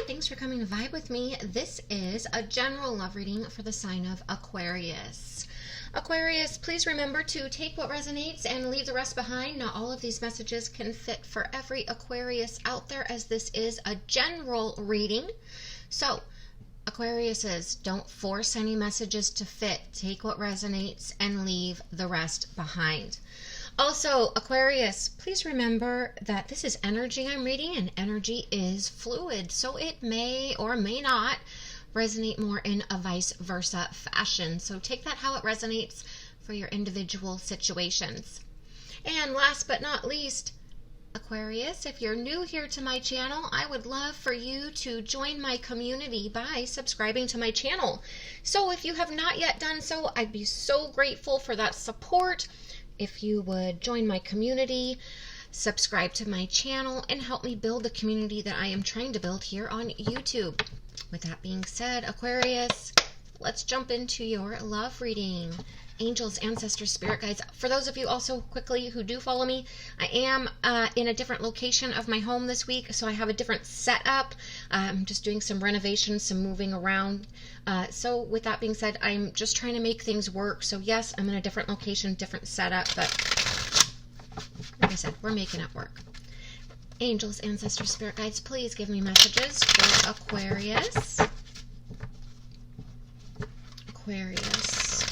thanks for coming to vibe with me. This is a general love reading for the sign of Aquarius. Aquarius, please remember to take what resonates and leave the rest behind. Not all of these messages can fit for every Aquarius out there, as this is a general reading. So, Aquariuses, don't force any messages to fit. Take what resonates and leave the rest behind. Also, Aquarius, please remember that this is energy I'm reading, and energy is fluid, so it may or may not resonate more in a vice versa fashion. So take that how it resonates for your individual situations. And last but not least, Aquarius, if you're new here to my channel, I would love for you to join my community by subscribing to my channel. So if you have not yet done so, I'd be so grateful for that support. If you would join my community, subscribe to my channel, and help me build the community that I am trying to build here on YouTube. With that being said, Aquarius, let's jump into your love reading. Angels, ancestors, spirit guides. For those of you also quickly who do follow me, I am in a different location of my home this week, so I have a different setup. I'm just doing some renovations, some moving around. So with that being said, I'm just trying to make things work. So yes, I'm in a different location, different setup, but like I said, we're making it work. Angels, ancestors, spirit guides, please give me messages for Aquarius. Aquarius.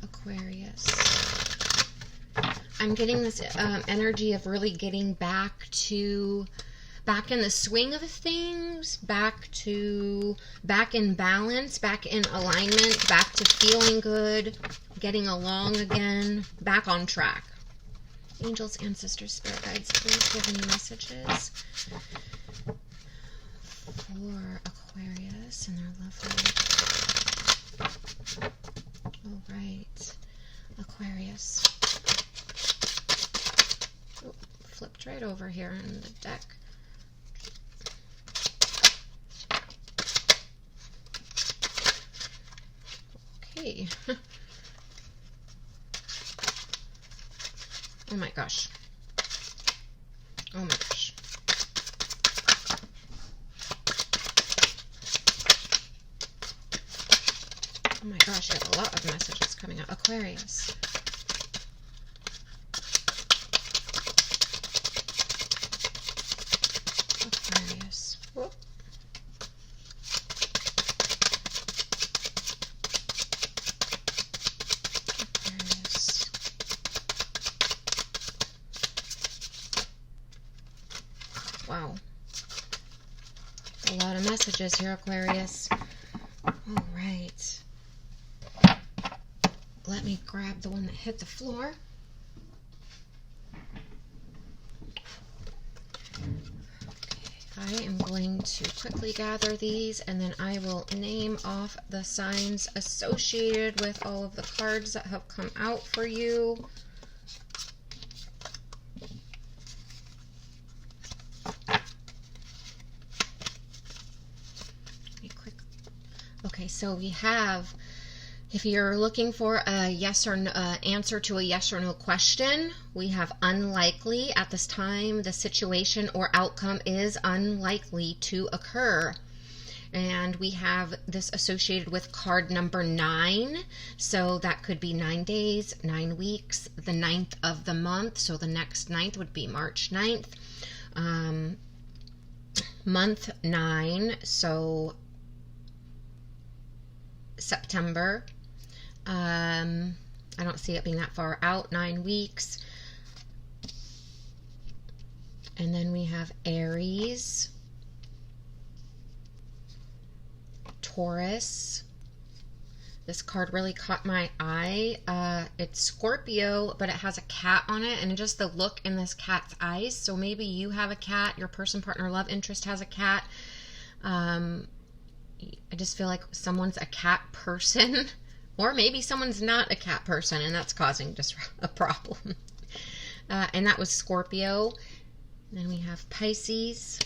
Aquarius. I'm getting this energy of really getting back in the swing of things, back in balance, back in alignment, back to feeling good, getting along again, back on track. Angels, ancestors, spirit guides, please give me messages for Aquarius and their love life. All right, Aquarius. Oh, flipped right over here in the deck. Okay. Oh my gosh. Oh my gosh. Oh my gosh, I have a lot of messages coming out. Aquarius. Aquarius. Whoop. Aquarius. Wow. A lot of messages here, Aquarius. All right. Let me grab the one that hit the floor. I am going to quickly gather these, and then I will name off the signs associated with all of the cards that have come out for you. Okay, so we have, if you're looking for a yes or no answer to a yes or no question, we have unlikely. At this time, the situation or outcome is unlikely to occur. And we have this associated with card number 9. So that could be 9 days, 9 weeks, the 9th of the month. So the next 9th would be March 9th. Month 9, so September. I don't see it being that far out, 9 weeks. And then we have Aries, Taurus. This card really caught my eye. It's Scorpio, but it has a cat on it, and just the look in this cat's eyes. So maybe you have a cat, your person, partner, love interest has a cat. I just feel like someone's a cat person, or maybe someone's not a cat person, and that's causing just a problem. And that was Scorpio. Then we have Pisces.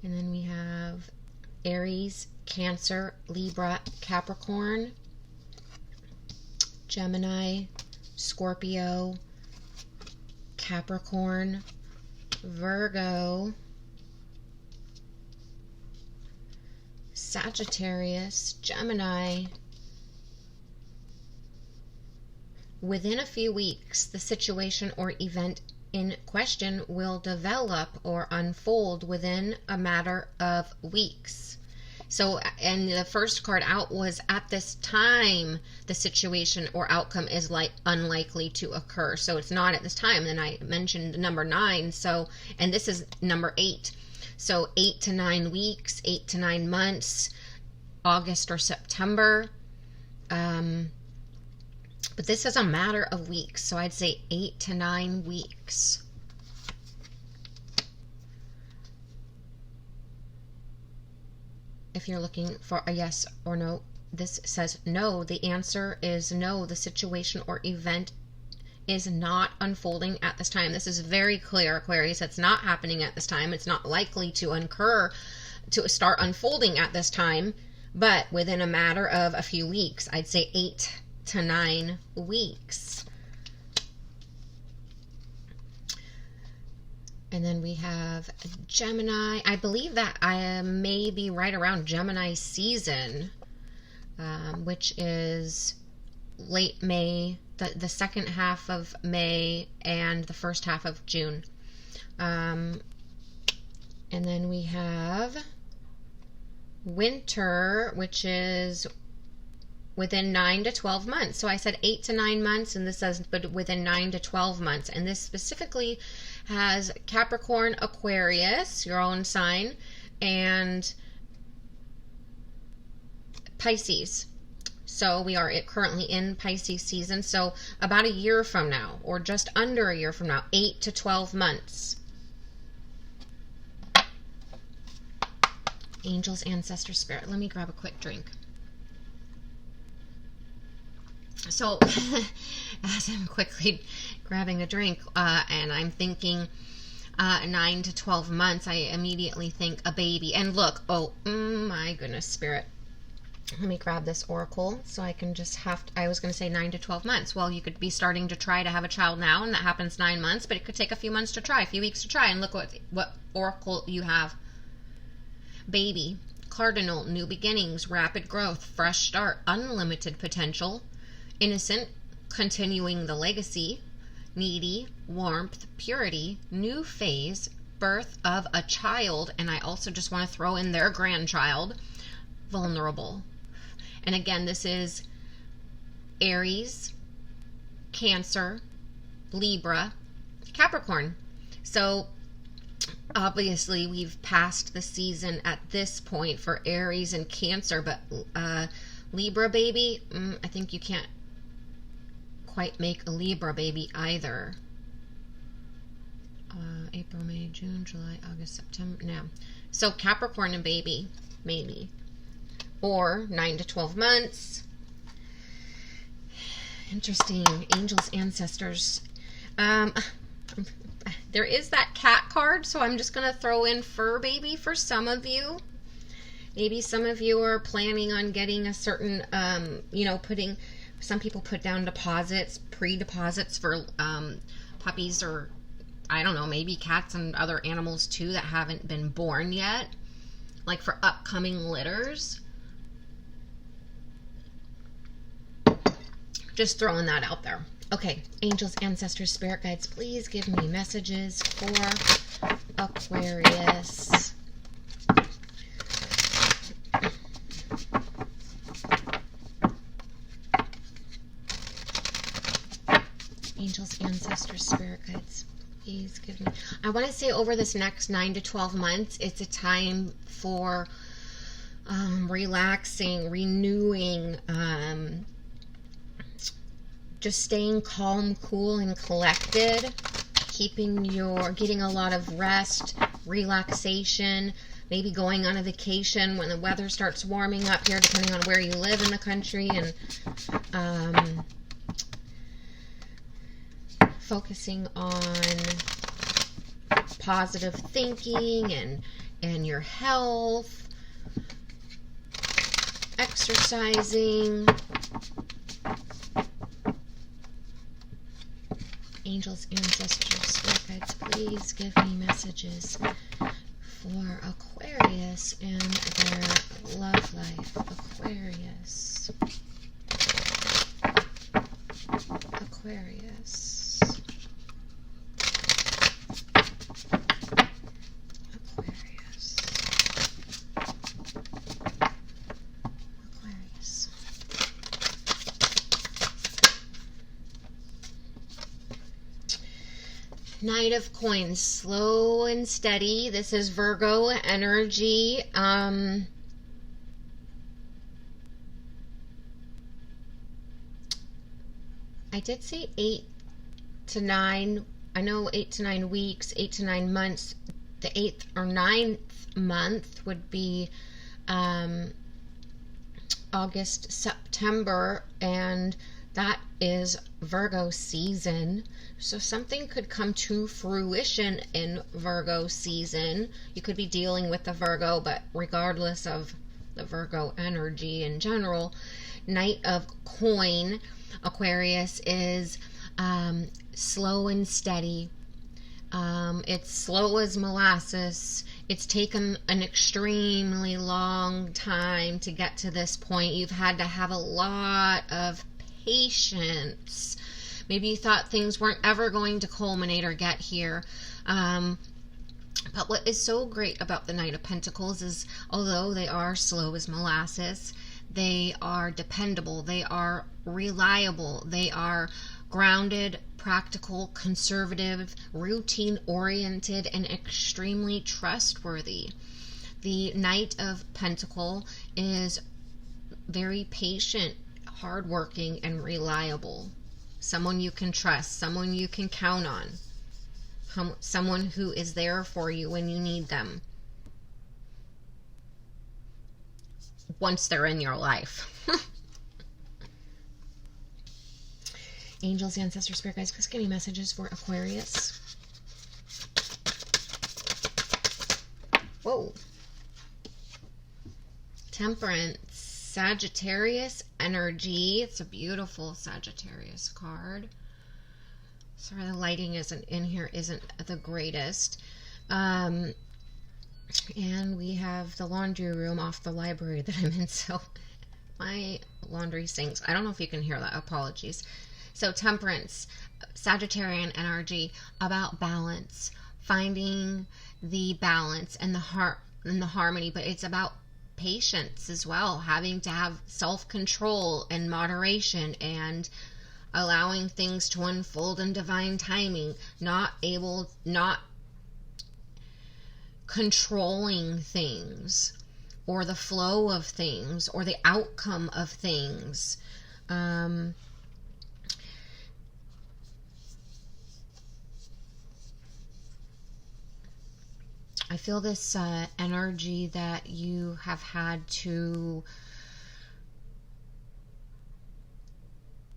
And then we have Aries, Cancer, Libra, Capricorn, Gemini, Scorpio, Capricorn, Virgo, Sagittarius, Gemini. Within a few weeks, the situation or event in question will develop or unfold within a matter of weeks. So, and the first card out was at this time, the situation or outcome is unlikely to occur. So it's not at this time. Then I mentioned number 9. So, and this is number 8. So 8 to 9 weeks, 8 to 9 months, August or September. But this is a matter of weeks. So I'd say 8 to 9 weeks. If you're looking for a yes or no, this says no. The answer is no. The situation or event is not unfolding at this time. This is very clear, Aquarius. It's not happening at this time. It's not likely to start unfolding at this time, but within a matter of a few weeks. I'd say 8 to 9 weeks. And then we have Gemini. I believe that I may be right around Gemini season, which is late May, the second half of May and the first half of June. And then we have winter, which is within 9 to 12 months. So I said 8 to 9 months, and this says but within 9 to 12 months. And this specifically has Capricorn, Aquarius, your own sign, and Pisces. So we are currently in Pisces season. So about a year from now, or just under a year from now, 8 to 12 months. Angels, ancestors, spirit. Let me grab a quick drink. So as I'm quickly grabbing a drink and I'm thinking 9 to 12 months, I immediately think a baby. And look, oh my goodness, spirit. Let me grab this oracle so I can just I was going to say 9 to 12 months. Well, you could be starting to try to have a child now, and that happens 9 months, but it could take a few months to try, a few weeks to try, and look what oracle you have. Baby, cardinal, new beginnings, rapid growth, fresh start, unlimited potential, innocent, continuing the legacy, needy, warmth, purity, new phase, birth of a child, and I also just want to throw in their grandchild, vulnerable. And again, this is Aries, Cancer, Libra, Capricorn. So obviously we've passed the season at this point for Aries and Cancer, but Libra baby, I think you can't quite make a Libra baby either. April, May, June, July, August, September. No. So Capricorn and baby, maybe. Or 9 to 12 months. Interesting. Angels, ancestors. There is that cat card, so I'm just going to throw in fur baby for some of you. Maybe some of you are planning on getting a certain, some people put down deposits, pre-deposits for puppies, or I don't know, maybe cats and other animals too that haven't been born yet, like for upcoming litters. Just throwing that out there. Okay, angels, ancestors, spirit guides, please give me messages for Aquarius. Angels, ancestors, spirit guides, please give me. I want to say over this next 9 to 12 months, it's a time for relaxing, renewing, just staying calm, cool, and collected, getting a lot of rest, relaxation, maybe going on a vacation when the weather starts warming up here, depending on where you live in the country, and focusing on positive thinking and your health, exercising. Angels, ancestors, spirit guides, Please give me messages for Aquarius and their love life. Aquarius. Aquarius. Aquarius. Aquarius. Knight of Coins, slow and steady. This is Virgo energy. I did say 8 to 9. I know 8 to 9 weeks, 8 to 9 months. The 8th or 9th month would be August, September, and that is Virgo season. So something could come to fruition in Virgo season. You could be dealing with the Virgo, but regardless of the Virgo energy in general, Knight of Coin, Aquarius is slow and steady. It's slow as molasses. It's taken an extremely long time to get to this point. You've had to have a lot of patience. Maybe you thought things weren't ever going to culminate or get here. But what is so great about the Knight of Pentacles is, although they are slow as molasses, they are dependable, they are reliable, they are grounded, practical, conservative, routine-oriented, and extremely trustworthy. The Knight of Pentacles is very patient, hardworking, and reliable. Someone you can trust, someone you can count on, someone who is there for you when you need them, once they're in your life. Angels, ancestors, spirit guides, please give me messages for Aquarius. Whoa. Temperance, Sagittarius energy. It's a beautiful Sagittarius card. Sorry, the lighting isn't in here, isn't the greatest. And we have the laundry room off the library that I'm in, so my laundry sinks. I don't know if you can hear that. Apologies. So Temperance, Sagittarian energy, about balance, finding the balance and the heart and the harmony, but it's about patience as well, having to have self-control and moderation and allowing things to unfold in divine timing, not controlling things or the flow of things or the outcome of things. I feel this energy that you have had to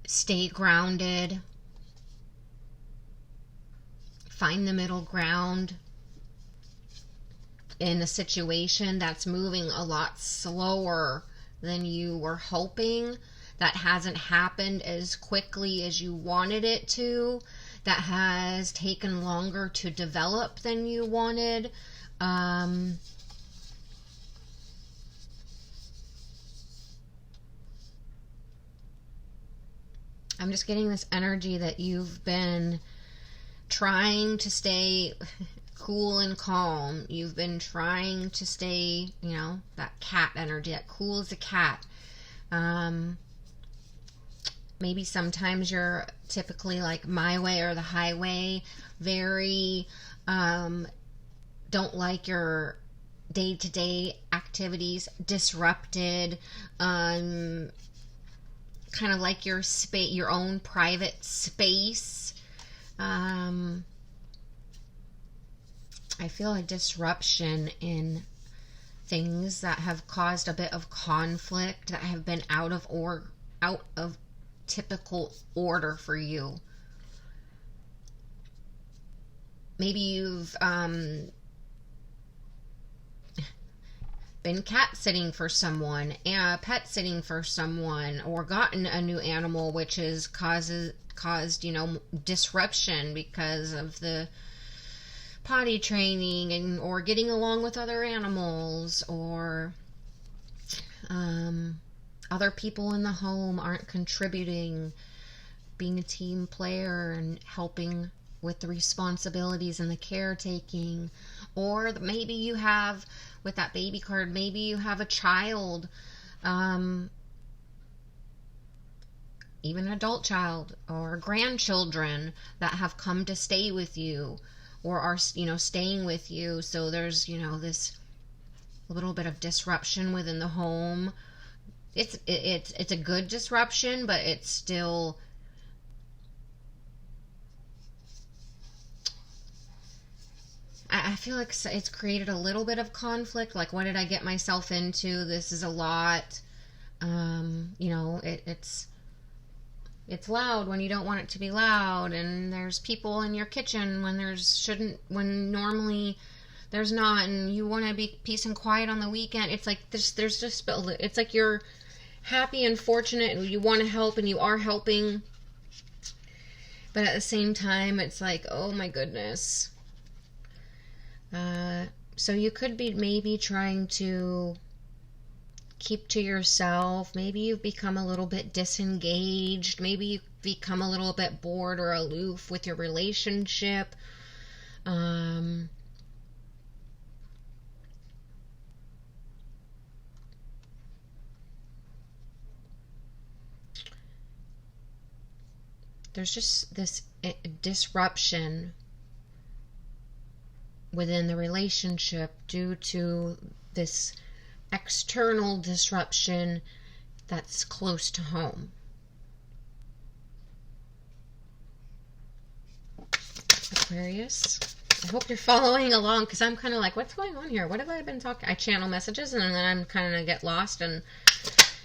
stay grounded, find the middle ground in a situation that's moving a lot slower than you were hoping, that hasn't happened as quickly as you wanted it to, that has taken longer to develop than you wanted. I'm just getting this energy that you've been trying to stay cool and calm. You've been trying to stay, you know, that cat energy, that cool as a cat. Maybe sometimes you're typically like my way or the highway, very, don't like your day-to-day activities disrupted, kind of like your space, your own private space. I feel a disruption in things that have caused a bit of conflict, that have been out of typical order for you. Maybe you've been cat sitting for someone, pet sitting for someone, or gotten a new animal, which has caused, you know, disruption because of the potty training and or getting along with other animals, or other people in the home aren't contributing, being a team player and helping with the responsibilities and the caretaking. Or maybe you have, with that baby card, maybe you have a child, even an adult child or grandchildren that have come to stay with you or are, staying with you. So there's, this little bit of disruption within the home. It's a good disruption, but it's still, I feel like it's created a little bit of conflict. Like, what did I get myself into? This is a lot. It's loud when you don't want it to be loud, and there's people in your kitchen when normally there's not, and you want to be peace and quiet on the weekend. It's like there's just, it's like you're happy and fortunate and you want to help and you are helping, but at the same time it's like, oh my goodness. So you could be maybe trying to keep to yourself. Maybe you've become a little bit disengaged. Maybe you've become a little bit bored or aloof with your relationship. There's just this disruption within the relationship due to this external disruption that's close to home. Aquarius, I hope you're following along, because I'm kind of like, what's going on here? What have I been talking? I channel messages and then I'm kind of get lost, and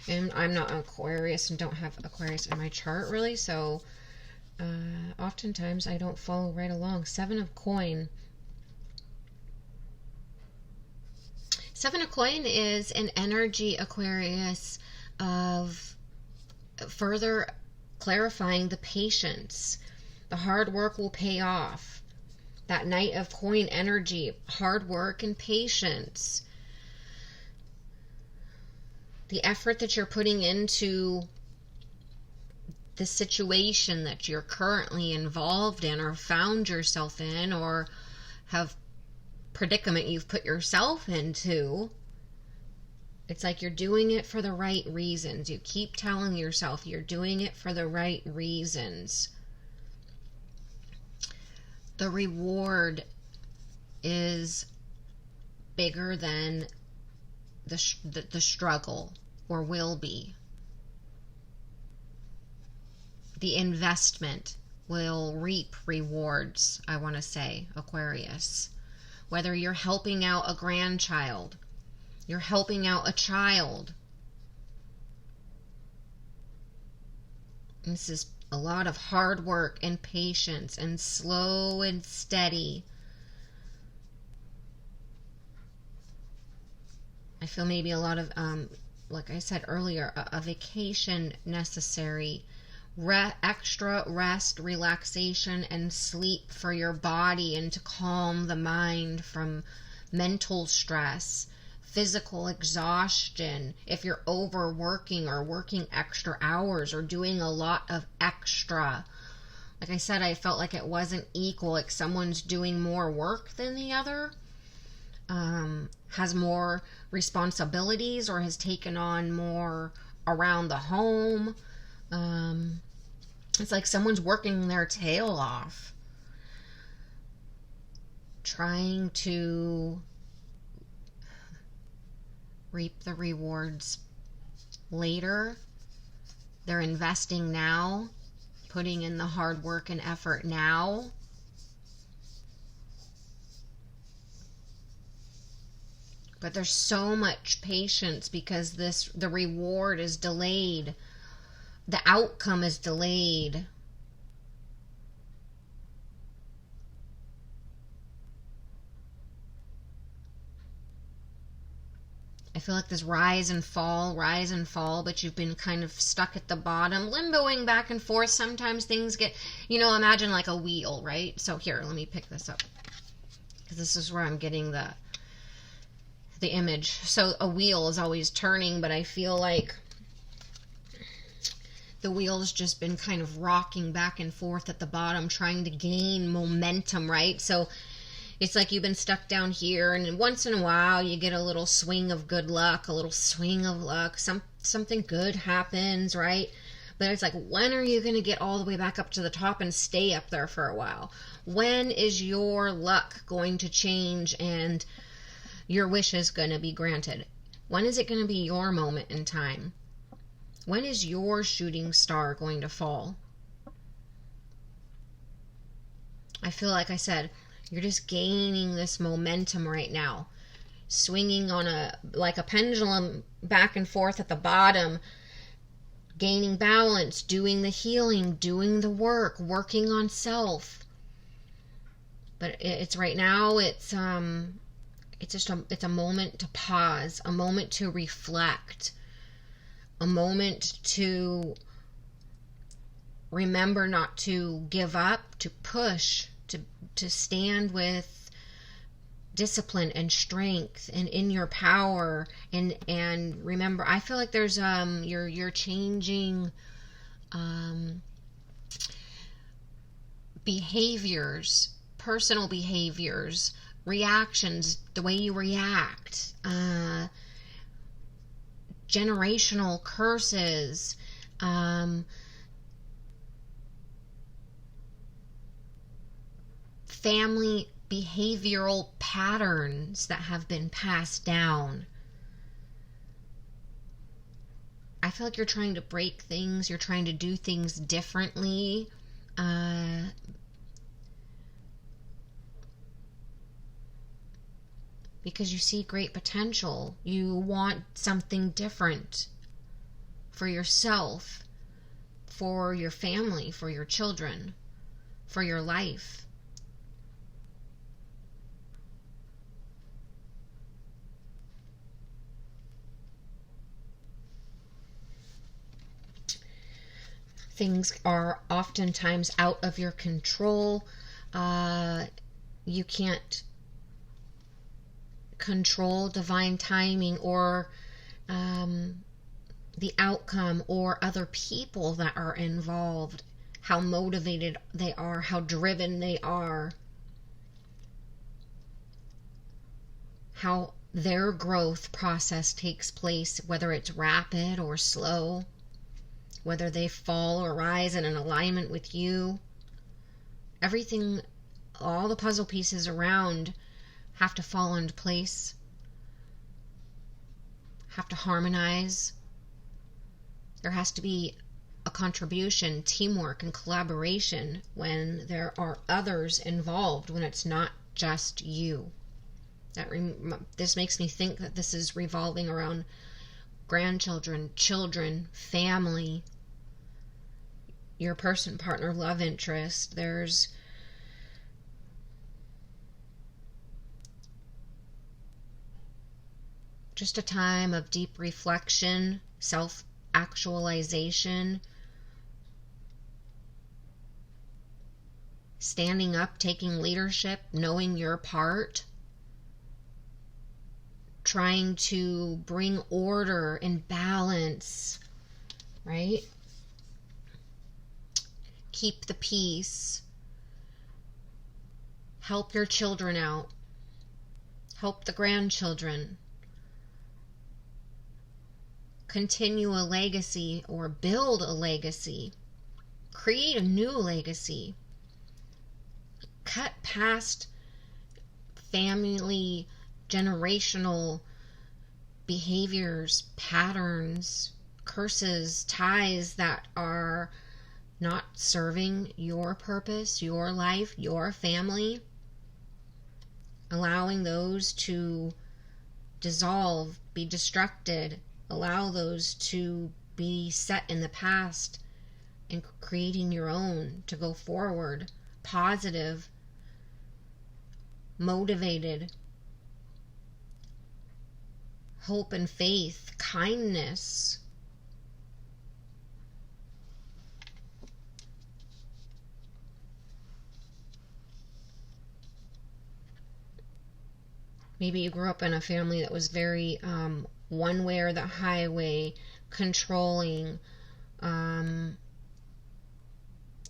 I'm not Aquarius and don't have Aquarius in my chart really, so oftentimes I don't follow right along. 7 of coin. 7 of coin is an energy, Aquarius, of further clarifying the patience. The hard work will pay off. That Knight of coin energy, hard work and patience. The effort that you're putting into the situation that you're currently involved in or found yourself in, or have predicament you've put yourself into, it's like you're doing it for the right reasons. You keep telling yourself you're doing it for the right reasons. The reward is bigger than the struggle, or will be. The investment will reap rewards, I want to say, Aquarius. Whether you're helping out a grandchild, you're helping out a child. This is a lot of hard work and patience and slow and steady. I feel maybe a lot of, like I said earlier, a vacation necessary. Extra rest, relaxation, and sleep for your body, and to calm the mind from mental stress, physical exhaustion. If you're overworking or working extra hours or doing a lot of extra, like I said, I felt like it wasn't equal, like someone's doing more work than the other, has more responsibilities or has taken on more around the home. It's like someone's working their tail off, trying to reap the rewards later. They're investing now, putting in the hard work and effort now. But there's so much patience because the reward is delayed. The outcome is delayed. I feel like this rise and fall, but you've been kind of stuck at the bottom, limboing back and forth. Sometimes things get, imagine like a wheel, right? So here, let me pick this up. this is where I'm getting the image. So a wheel is always turning, but I feel like the wheel's just been kind of rocking back and forth at the bottom, trying to gain momentum, right? So it's like you've been stuck down here, and once in a while you get a little swing of good luck, a little swing of luck. Something good happens, right? But it's like, when are you going to get all the way back up to the top and stay up there for a while? When is your luck going to change and your wish is going to be granted? When is it going to be your moment in time? When is your shooting star going to fall? I feel like I said, you're just gaining this momentum right now, swinging on like a pendulum back and forth at the bottom, gaining balance, doing the healing, doing the work, working on self. But it's right now, it's a moment to pause, a moment to reflect, a moment to remember not to give up, to push, to stand with discipline and strength and in your power, and remember, I feel like there's you're changing behaviors, personal behaviors, reactions, the way you react, generational curses, family behavioral patterns that have been passed down. I feel like you're trying to break things, you're trying to do things differently. Because you see great potential. You want something different for yourself, for your family, for your children, for your life. Things are oftentimes out of your control. You can't control divine timing or the outcome or other people that are involved, how motivated they are, how driven they are, how their growth process takes place, whether it's rapid or slow, whether they fall or rise in an alignment with you. Everything, all the puzzle pieces around have to fall into place, have to harmonize. There has to be a contribution, teamwork, and collaboration when there are others involved, when it's not just you. This makes me think that this is revolving around grandchildren, children, family, your person, partner, love interest. There's just a time of deep reflection, self-actualization, standing up, taking leadership, knowing your part, trying to bring order and balance, right? Keep the peace. Help your children out. Help the grandchildren. Continue a legacy or build a legacy. Create a new legacy. Cut past family generational behaviors, patterns, curses, ties that are not serving your purpose, your life, your family. Allowing those to dissolve, be destructed, allow those to be set in the past, and creating your own to go forward, positive, motivated, hope and faith, kindness. Maybe you grew up in a family that was very one way or the highway, controlling. I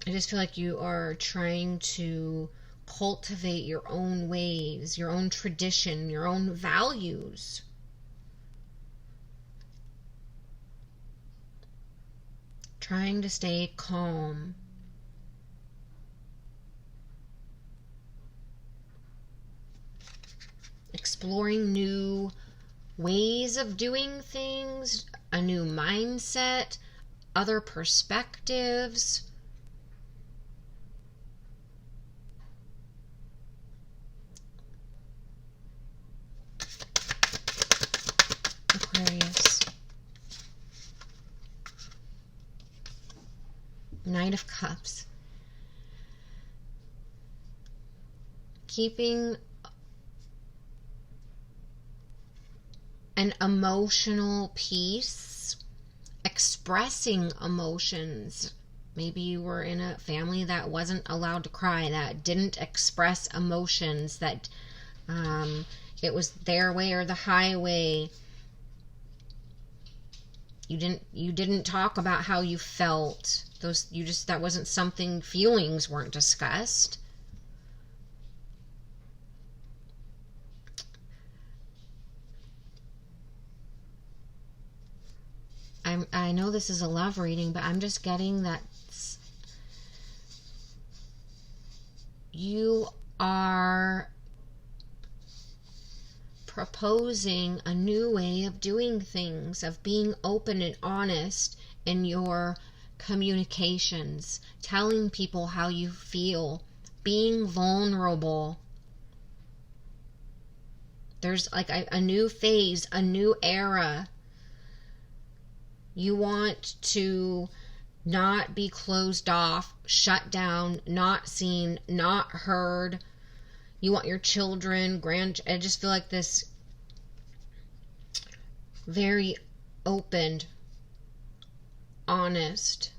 just feel like you are trying to cultivate your own ways, your own tradition, your own values. Trying to stay calm. Exploring new ways of doing things, a new mindset, other perspectives. Aquarius. Knight of Cups. Keeping an emotional peace, expressing emotions. Maybe you were in a family that wasn't allowed to cry, that didn't express emotions, that it was their way or the highway. You didn't talk about how you felt. That wasn't something, feelings weren't discussed. I know this is a love reading, but I'm just getting that you are proposing a new way of doing things, of being open and honest in your communications, telling people how you feel, being vulnerable. There's like a new phase, a new era. You want to not be closed off, shut down, not seen, not heard. You want your children, I just feel like this very open, honest.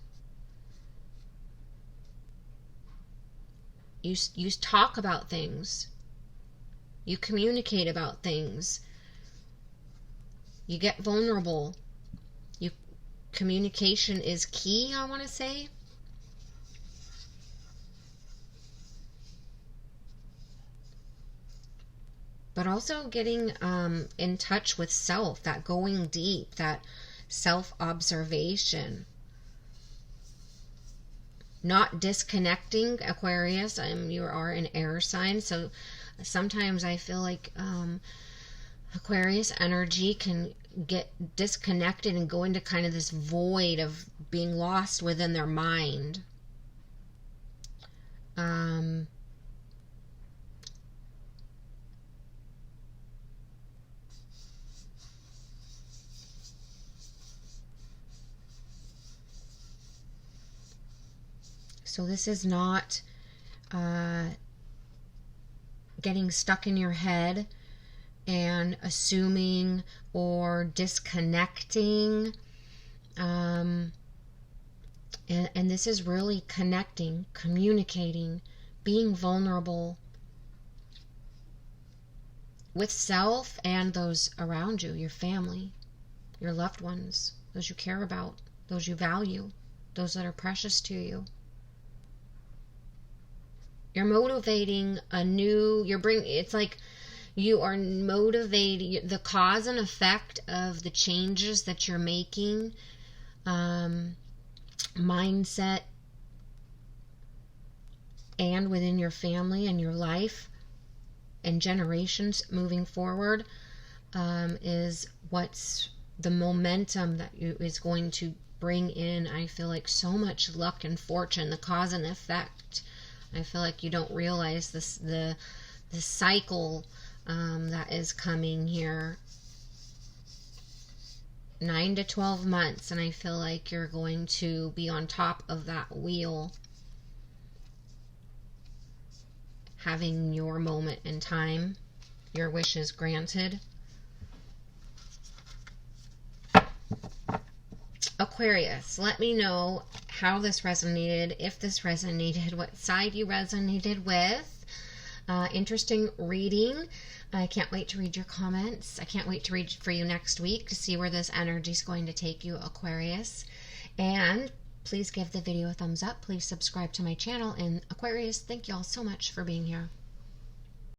You talk about things. You communicate about things. You get vulnerable. Communication is key, I want to say. But also getting in touch with self, that going deep, that self-observation. Not disconnecting, Aquarius. You are an air sign, so sometimes I feel like Aquarius energy can get disconnected and go into kind of this void of being lost within their mind. So this is not getting stuck in your head and assuming or disconnecting. And this is really connecting, communicating, being vulnerable with self and those around you, your family, your loved ones, those you care about, those you value, those that are precious to you. You're motivating it's like you are motivating the cause and effect of the changes that you're making, mindset, and within your family and your life and generations moving forward, is what's the momentum that is going to bring in, I feel like, so much luck and fortune, the cause and effect. I feel like you don't realize the cycle that is coming here. 9 to 12 months, and I feel like you're going to be on top of that wheel, having your moment in time, your wishes granted. Aquarius, let me know how this resonated, if this resonated, what side you resonated with. Interesting reading. I can't wait to read your comments. I can't wait to read for you next week to see where this energy is going to take you, Aquarius. And please give the video a thumbs up. Please subscribe to my channel. And Aquarius, thank you all so much for being here.